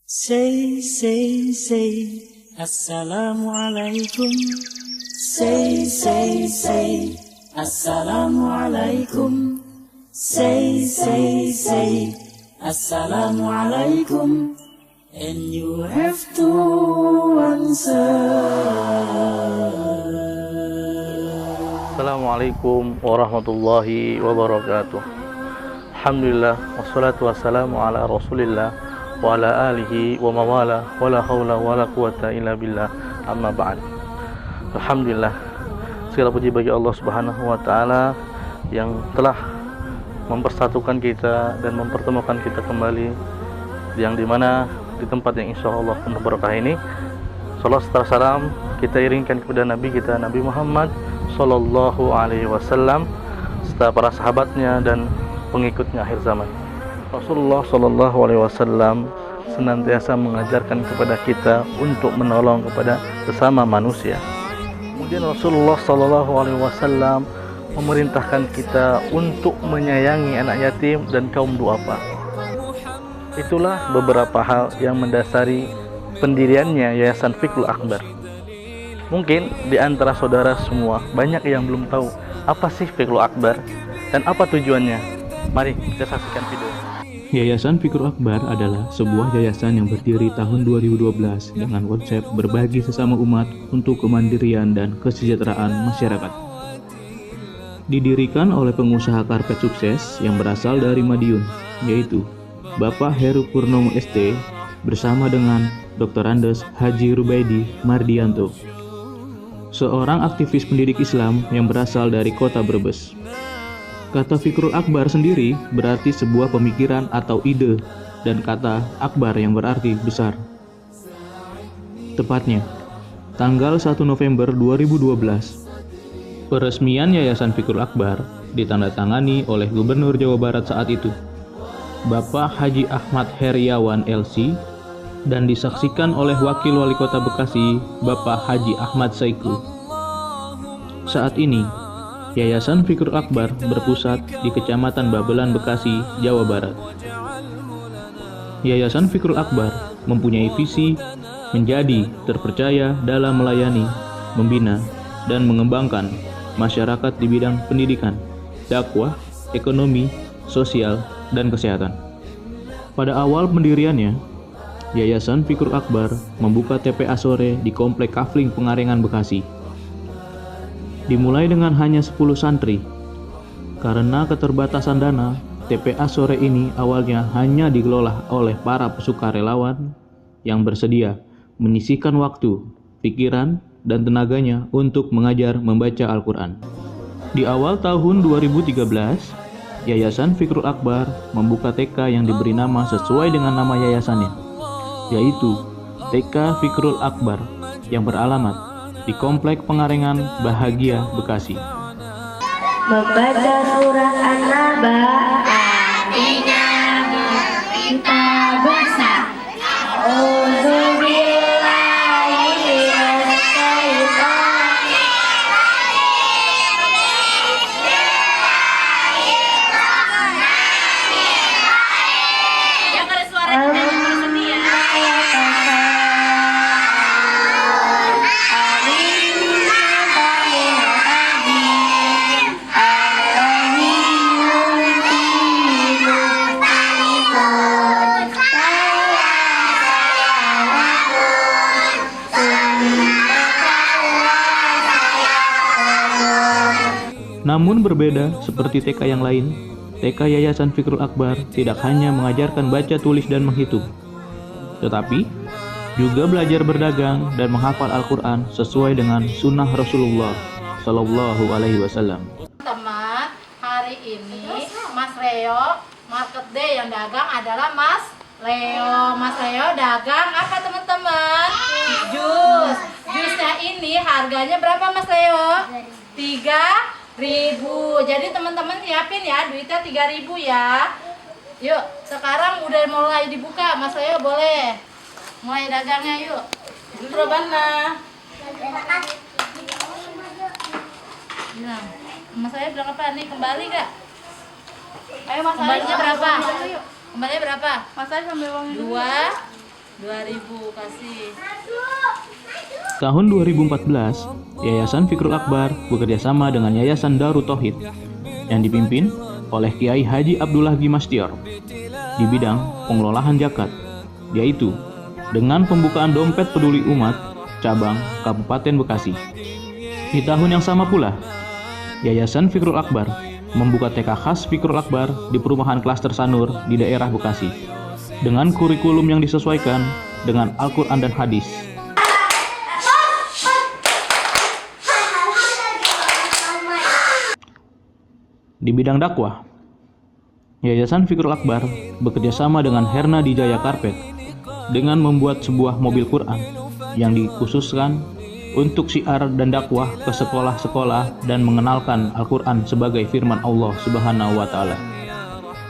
Say, Assalamualaikum. Say, Assalamualaikum. Say, Assalamualaikum. And you have to answer. Assalamualaikum warahmatullahi wabarakatuh. Alhamdulillah wassalatu wassalamu ala Rasulillah wa ala alihi wa mawala wa la haula wa la quwata illa billah, amma ba'd. Alhamdulillah, segala puji bagi Allah Subhanahu wa taala yang telah mempersatukan kita dan mempertemukan kita kembali, yang dimana di tempat yang insyaallah penuh berkah ini. Salawat serta salam kita iringkan kepada Nabi kita, Nabi Muhammad sallallahu alaihi wasallam, serta para sahabatnya dan pengikutnya akhir zaman. Rasulullah sallallahu alaihi wasallam senantiasa mengajarkan kepada kita untuk menolong kepada sesama manusia. Kemudian Rasulullah sallallahu alaihi wasallam memerintahkan kita untuk menyayangi anak yatim dan kaum duafa. Itulah beberapa hal yang mendasari pendiriannya Yayasan Fikrul Akbar. Mungkin di antara saudara semua banyak yang belum tahu apa sih Fikrul Akbar dan apa tujuannya. Mari kita saksikan video. Yayasan Fikrul Akbar adalah sebuah yayasan yang berdiri tahun 2012 dengan konsep berbagi sesama umat untuk kemandirian dan kesejahteraan masyarakat. Didirikan oleh pengusaha karpet sukses yang berasal dari Madiun, yaitu Bapak Heru Purnomo ST bersama dengan Dr. Andes Haji Rubaidi Mardianto, seorang aktivis pendidik Islam yang berasal dari kota Brebes. Kata Fikrul Akbar sendiri berarti sebuah pemikiran atau ide, dan kata Akbar yang berarti besar. Tepatnya, tanggal 1 November 2012, peresmian Yayasan Fikrul Akbar ditandatangani oleh Gubernur Jawa Barat saat itu, Bapak Haji Ahmad Heriawan LC, dan disaksikan oleh Wakil Wali Kota Bekasi, Bapak Haji Ahmad Saiku. Saat ini, Yayasan Fikrul Akbar berpusat di Kecamatan Babelan, Bekasi, Jawa Barat. Yayasan Fikrul Akbar mempunyai visi menjadi terpercaya dalam melayani, membina, dan mengembangkan masyarakat di bidang pendidikan, dakwah, ekonomi, sosial, dan kesehatan. Pada awal pendiriannya, Yayasan Fikrul Akbar membuka TPA sore di Komplek Kafling Pengarengan, Bekasi. Dimulai dengan hanya 10 santri. Karena keterbatasan dana, TPA sore ini awalnya hanya dikelola oleh para sukarelawan yang bersedia menyisihkan waktu, pikiran, dan tenaganya untuk mengajar membaca Al-Quran. Di awal tahun 2013, Yayasan Fikrul Akbar membuka TK yang diberi nama sesuai dengan nama yayasannya, yaitu TK Fikrul Akbar yang beralamat di Komplek Pengarengan, Bahagia, Bekasi. Membaca surat An-Naba artinya kita besar. Namun berbeda seperti TK yang lain, TK Yayasan Fikrul Akbar tidak hanya mengajarkan baca, tulis, dan menghitung, tetapi juga belajar berdagang dan menghafal Al-Quran sesuai dengan sunnah Rasulullah Sallallahu Alaihi Wasallam. Teman, hari ini Mas Leo Market Day yang dagang adalah Mas Leo. Mas Leo dagang apa teman-teman? Jus. Jusnya ini harganya berapa Mas Leo? 3.000. Jadi teman-teman siapin ya, duitnya 3.000 ya. Yuk, sekarang udah mulai dibuka. Mas Leo boleh mulai dagangnya yuk. Probana. Nah, Mas Leo bilang apa nih? Kembali gak? Ayo Mas Leo. Kembalinya berapa? Kembalinya berapa? Mas Leo sambil uang 2 2.000 kasih. Tahun 2014, Yayasan Fikrul Akbar bekerja sama dengan Yayasan Darut Tauhid yang dipimpin oleh Kiai Haji Abdullah Gimastior di bidang pengelolaan zakat, yaitu dengan pembukaan dompet peduli umat cabang Kabupaten Bekasi. Di tahun yang sama pula, Yayasan Fikrul Akbar membuka TK khas Fikrul Akbar di perumahan klaster Sanur di daerah Bekasi dengan kurikulum yang disesuaikan dengan Al-Quran dan Hadis. Di bidang dakwah, Yayasan Fikrul Akbar bekerja sama dengan Herna Dijaya Karpet dengan membuat sebuah mobil Quran yang dikhususkan untuk syiar dan dakwah ke sekolah-sekolah dan mengenalkan Al-Quran sebagai firman Allah Subhanahu wa Ta'ala.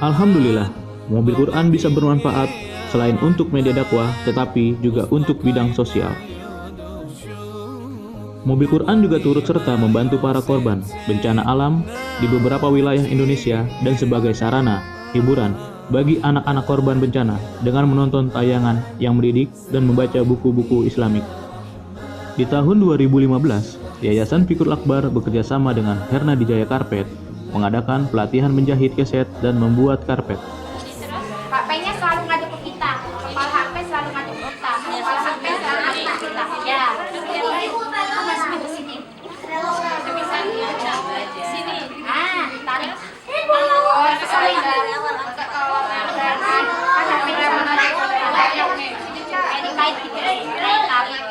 Alhamdulillah, mobil Quran bisa bermanfaat selain untuk media dakwah, tetapi juga untuk bidang sosial. Mobil Quran juga turut serta membantu para korban bencana alam di beberapa wilayah Indonesia dan sebagai sarana hiburan bagi anak-anak korban bencana dengan menonton tayangan yang mendidik dan membaca buku-buku Islamik. Di tahun 2015, Yayasan Fikrul Akbar bekerja sama dengan Herna Dijaya Karpet mengadakan pelatihan menjahit keset dan membuat karpet. HP-nya selalu ngadep ke kita. Kepala HP selalu ngadep ke kita. Kepala HP selalu ngadep ke kita. Ya. Masukin ke sini. Bisa sini. Ah, tarik. Oh, sorry. Dikait gitu. Tarik.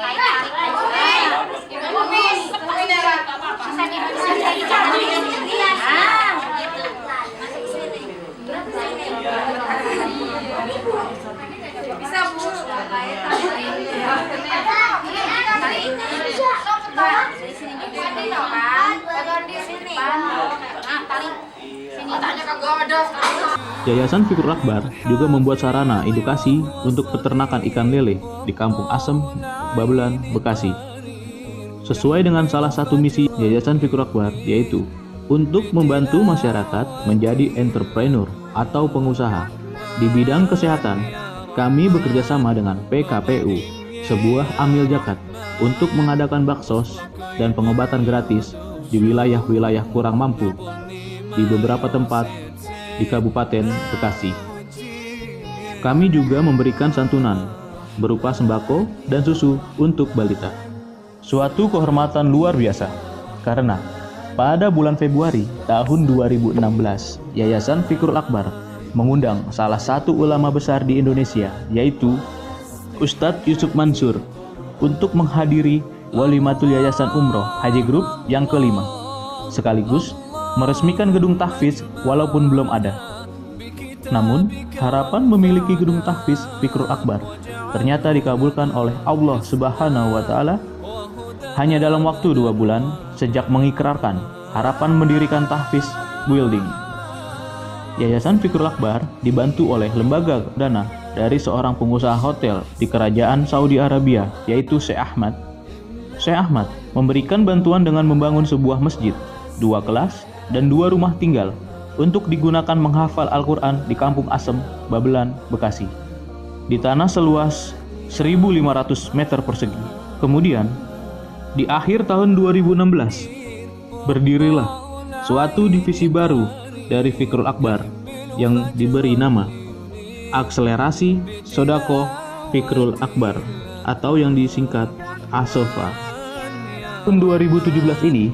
Bisa Bu. Yayasan Fikrul Akbar juga membuat sarana edukasi untuk peternakan ikan lele di Kampung Asem, Babelan, Bekasi. Sesuai dengan salah satu misi Yayasan Fikrul Akbar, yaitu untuk membantu masyarakat menjadi entrepreneur atau pengusaha. Di bidang kesehatan, kami bekerja sama dengan PKPU, sebuah amil zakat, untuk mengadakan baksos dan pengobatan gratis di wilayah-wilayah kurang mampu di beberapa tempat di Kabupaten Bekasi. Kami juga memberikan santunan berupa sembako dan susu untuk balita. Suatu kehormatan luar biasa, karena pada bulan Februari tahun 2016, Yayasan Fikrul Akbar mengundang salah satu ulama besar di Indonesia, yaitu Ustadz Yusuf Mansur, untuk menghadiri Walimatul Yayasan Umroh Haji Group yang kelima, sekaligus meresmikan gedung tahfiz walaupun belum ada. Namun, harapan memiliki gedung tahfiz Fikrul Akbar ternyata dikabulkan oleh Allah Subhanahu wa Ta'ala hanya dalam waktu 2 bulan sejak mengikrarkan harapan mendirikan tahfiz building. Yayasan Fikrul Akbar dibantu oleh lembaga dana dari seorang pengusaha hotel di kerajaan Saudi Arabia, yaitu Syekh Ahmad. Syekh Ahmad memberikan bantuan dengan membangun sebuah masjid, 2 kelas, dan 2 rumah tinggal untuk digunakan menghafal Al-Quran di Kampung Asem, Babelan, Bekasi, di tanah seluas 1.500 meter persegi. Kemudian, di akhir tahun 2016, berdirilah suatu divisi baru dari Fikrul Akbar yang diberi nama Akselerasi Sodako Fikrul Akbar atau yang disingkat ASOFA. Tahun 2017 ini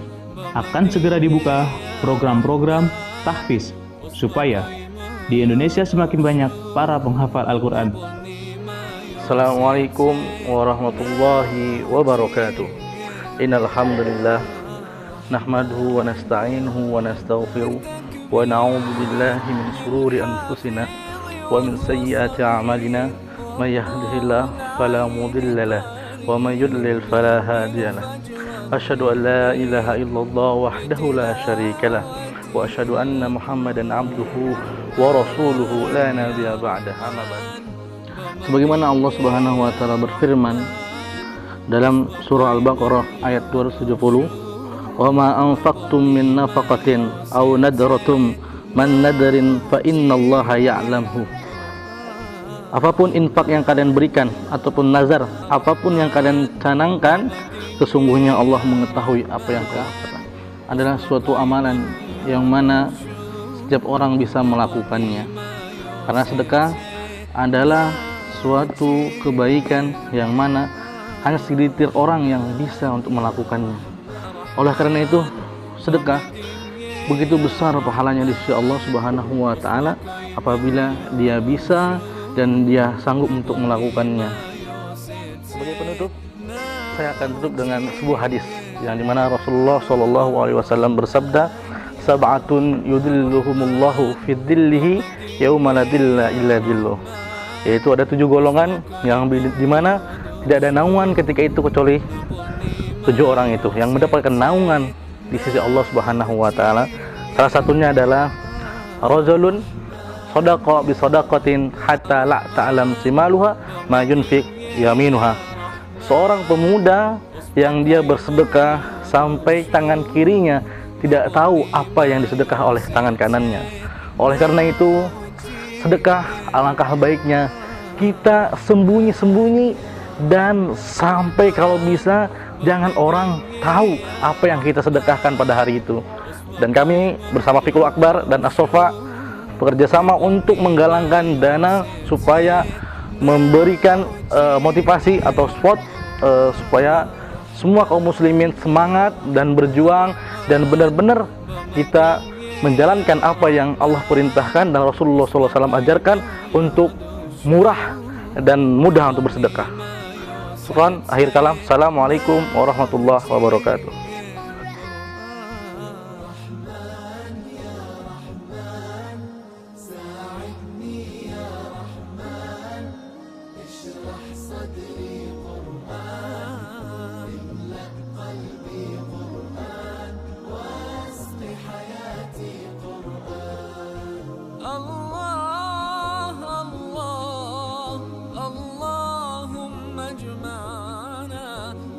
akan segera dibuka program-program tahfiz supaya di Indonesia semakin banyak para penghafal Al-Quran. Assalamualaikum warahmatullahi wabarakatuh. Innal hamdalillah nahmaduhu wa nasta'inuhu wa nastaghfiruh wa na'udzu billahi min shururi anfusina wa min sayyiati a'malina may yahdihillahu fala mudilla lahu wa may yudlil fala hadiya lahu. Asyhadu an la ilaha illallah wahdahu la syarika lah wa asyhadu anna Muhammadan abduhu wa rasuluhu la nabiyya ba'da. Amma ba'd. Sebagaimana Allah Subhanahu wa taala berfirman dalam surah Al-Baqarah ayat 270, "Wa ma anfaqtum min nafaqatin aw nadratum man nadrin fa innallaha ya'lamhu." Apapun infak yang kalian berikan ataupun nazar, apapun yang kalian canangkan, sesungguhnya Allah mengetahui apa yang kalian lakukan. Adalah suatu amalan yang mana setiap orang bisa melakukannya. Karena sedekah adalah suatu kebaikan yang mana hanya segelintir orang yang bisa untuk melakukannya. Oleh karena itu, sedekah begitu besar pahalanya di sisi Allah Subhanahu wa taala apabila dia bisa dan dia sanggup untuk melakukannya. Sebagai penutup, saya akan tutup dengan sebuah hadis yang dimana Rasulullah SAW bersabda, sab'atun yudhilluhumullahu fi dhillihi yauma la dhilla illa dhilluh. Yaitu ada 7 golongan yang dimana tidak ada naungan ketika itu kecuali 7 orang itu yang mendapatkan naungan di sisi Allah Subhanahu wa taala. Salah satunya adalah rajulun shadaqa bi shadaqatin hatta la ta'lam simaluha ma yunfiq yaminuha. Seorang pemuda yang dia bersedekah sampai tangan kirinya tidak tahu apa yang disedekah oleh tangan kanannya. Oleh karena itu, sedekah alangkah baiknya kita sembunyi-sembunyi dan sampai kalau bisa jangan orang tahu apa yang kita sedekahkan pada hari itu. Dan kami bersama Fikul Akbar dan As-Sofa bekerja sama untuk menggalangkan dana supaya memberikan motivasi atau support supaya semua kaum muslimin semangat dan berjuang dan benar-benar kita menjalankan apa yang Allah perintahkan dan Rasulullah SAW ajarkan untuk murah dan mudah untuk bersedekah. Syukran, akhir kalam. Assalamualaikum warahmatullahi wabarakatuh. الله الله اللهم اجمعنا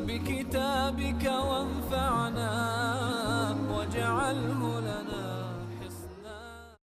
بكتابك وانفعنا واجعله